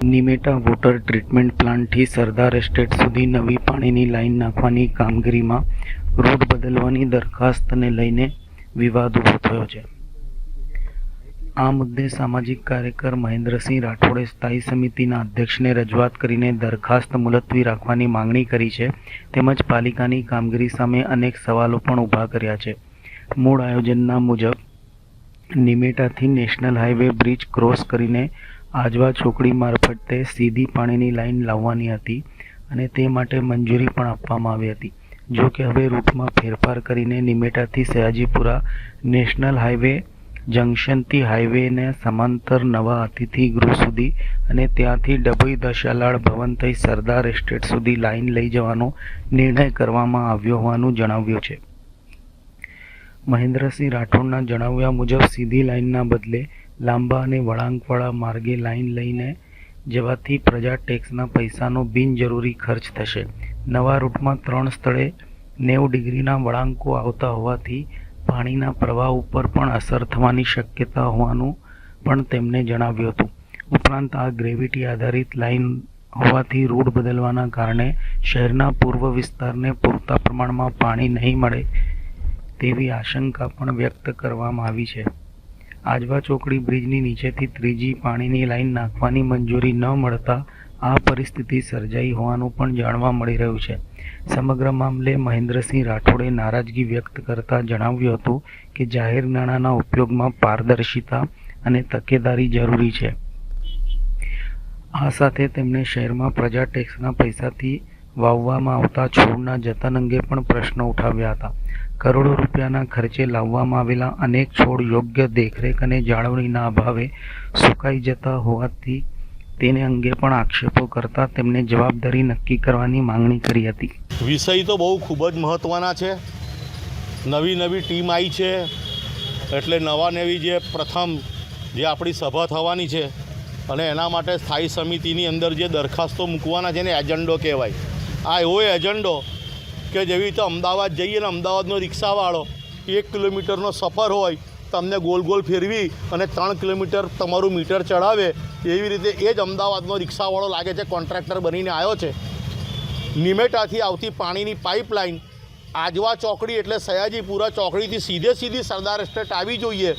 Nimeta water treatment પ્લાન્ટથી Sardar estate સુધી નવી પાણીની લાઇન નાખવાની કામગીરીમાં રૂટ બદલવાની દરખાસ્તને લઈને વિવાદ ઊભો થયો છે. આ મુદ્દે સામાજિક કાર્યકર મહેન્દ્રસિંહ રાઠોડે સ્થાયી સમિતિના અધ્યક્ષને રજૂઆત કરીને દરખાસ્ત મુલતવી રાખવાની માંગણી કરી છે. તેમજ પાલિકાની કામગીરી સામે અનેક સવાલો પણ ઊભા કર્યા છે. મૂળ આયોજનના મુજબ નિમેટાથી નેશનલ હાઈવે બ્રિજ ક્રોસ કરીને આજવા ચોકડી મારફતે સીધી પાણીની લાઇન લાવવાની હતી અને તે માટે મંજૂરી પણ આપવામાં આવી હતી. જો કે હવે રૂટમાં ફેરફાર કરીને નિમેટાથી સયાજીપુરા નેશનલ હાઈવે જંકશનથી હાઈવેને સમાંતર નવા અતિથિ ગૃહ સુધી અને ત્યાંથી ડભોઈ દશાલાડ ભવન થઈ સરદાર એસ્ટેટ સુધી લાઇન લઈ જવાનો નિર્ણય કરવામાં આવ્યો હોવાનું જણાવ્યું છે. મહેન્દ્રસિંહ રાઠોડના જણાવ્યા મુજબ સીધી લાઇનના બદલે લાંબા અને વળાંકવાળા માર્ગે લાઇન લઈને જવાથી પ્રજા ટેક્સના પૈસાનો બિનજરૂરી ખર્ચ થશે. નવા રૂટમાં 3 સ્થળે 90 ડિગ્રીના વળાંકો આવતા હોવાથી પાણીના પ્રવાહ ઉપર પણ અસર થવાની શક્યતા હોવાનું પણ તેમણે જણાવ્યું હતું. ઉપરાંત આ ગ્રેવિટી આધારિત લાઇન હોવાથી રૂટ બદલવાના કારણે શહેરના પૂર્વ વિસ્તારને પૂરતા પ્રમાણમાં પાણી નહીં મળે તેવી આશંકા પણ વ્યક્ત કરવામાં આવી છે. આજવા ચોકડી બ્રિજની નીચેથી ત્રીજી પાણીની લાઇન નાખવાની મંજૂરી ન મળતા આ પરિસ્થિતિ સર્જાઈ હોવાનું પણ જાણવા મળી રહ્યું છે. સમગ્ર મામલે મહેન્દ્રસિંહ રાઠોડે નારાજગી વ્યક્ત કરતા જણાવ્યું હતું કે જાહેર નાણાંના ઉપયોગમાં પારદર્શિતા અને તકેદારી જરૂરી છે. આ સાથે તેમણે શહેરમાં પ્રજા ટેક્સના પૈસાથી વાવવામાં આવતા છોડના જતન અંગે પણ પ્રશ્નો ઉઠાવ્યા હતા. કરોડો રૂપિયાના ખર્ચે લાવવામાં આવેલા અનેક છોડ યોગ્ય દેખરેખ અને જાળવણીના અભાવે સુકાઈ જતા હોવાથી તેને અંગે પણ આક્ષેપો કરતા તેમણે જવાબદારી નક્કી કરવાની માંગણી કરી હતી. વિષય તો બહુ ખૂબ જ મહત્ત્વના છે. નવી ટીમ આવી છે એટલે નવી જે પ્રથમ જે આપણી સભા થવાની છે અને એના માટે સ્થાયી સમિતિની અંદર જે દરખાસ્તો મૂકવાના છે ને એજન્ડો કહેવાય. આ એવો એજન્ડો કે જેવી રીતે અમદાવાદ જઈએ ને અમદાવાદનો રિક્ષાવાળો 1 કિલોમીટરનો સફર હોય તમને ગોલ ગોલ ફેરવી અને 3 કિલોમીટર તમારું મીટર ચડાવે એવી રીતે એ જ અમદાવાદનો રિક્ષાવાળો લાગે છે કોન્ટ્રાક્ટર બનીને આવ્યો છે. નિમેટાથી આવતી પાણીની પાઇપલાઇન આજવા ચોકડી એટલે સયાજીપુરા ચોકડીથી સીધી સરદાર એસ્ટેટ આવી જોઈએ,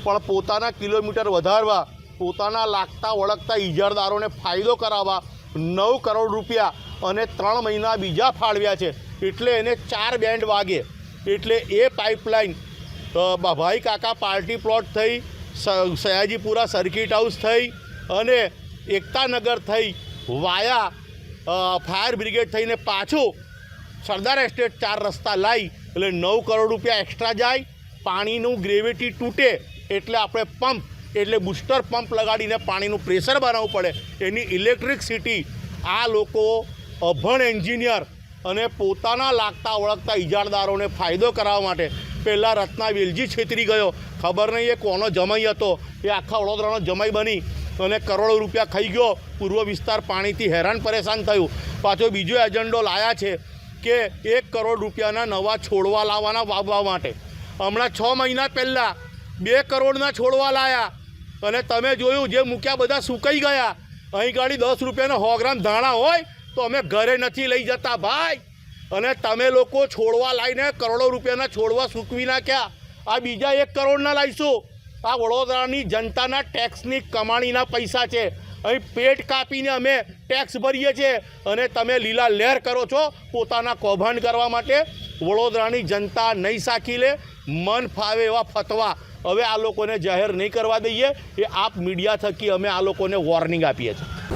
પણ પોતાના કિલોમીટર વધારવા, પોતાના લાગતા વળગતા ઇજારદારોને ફાયદો કરાવવા 9 કરોડ રૂપિયા અને 3 મહિના બીજા ફાળવ્યા છે. એટલે એને 4 બેન્ડ વાગે એટલે એ પાઇપલાઇન ભાઈ કાકા પાર્ટી પ્લોટ થઈ સયાજીપુરા સર્કિટ હાઉસ થઈ અને એકતાનગર થઈ વાયા ફાયર બ્રિગેડ થઈને પાછું સરદાર એસ્ટેટ 4 રસ્તા લાવી એટલે 9 કરોડ રૂપિયા એક્સ્ટ્રા જાય. પાણીનું ગ્રેવિટી તૂટે એટલે આપણે પંપ એટલે બૂસ્ટર પંપ લગાડીને પાણીનું પ્રેશર બનાવવું પડે. એની ઇલેક્ટ્રિસિટી આ લોકો અભણ એન્જિનિયર અને પોતાના લાગતા વળગતા ઇજારદારોને ફાયદો કરાવવા માટે પહેલાં રત્ના વેલજી છેતરી ગયો. ખબર નહીં એ કોનો જમાઈ હતો, એ આખા વડોદરાનો જમાઈ બની અને કરોડો રૂપિયા ખાઈ ગયો. પૂર્વ વિસ્તાર પાણીથી હેરાન પરેશાન થયું. પાછો બીજો એજન્ડો લાયા છે કે 1 કરોડ રૂપિયાના નવા છોડવા લાવવાના વાવવા માટે. હમણાં 6 મહિના પહેલાં 2 કરોડના છોડવા લાયા અને તમે જોયું જે મૂક્યા બધા સુકાઈ ગયા. અહીં ગાડી 10 રૂપિયાના 100 ગ્રામ ધાણા હોય તો અમે ઘરે નથી લઈ જતા ભાઈ, અને તમે લોકો છોડવા લાવીને કરોડો રૂપિયાના છોડવા સૂકવી નાખ્યા. આ બીજા 1 કરોડના લાવીશું. આ વડોદરાની જનતાના ટેક્સની કમાણીના પૈસા છે. અહીં પેટ કાપીને અમે ટેક્સ ભરીએ છીએ અને તમે લીલા લહેર કરો છો પોતાના કૌભાંડ કરવા માટે. વડોદરાની જનતા નહીં સાખી લે. મન ફાવે એવા ફતવા હવે આ લોકોને જાહેર નહીં કરવા દઈએ. એ આપ મીડિયા થકી અમે આ લોકોને વોર્નિંગ આપીએ છીએ.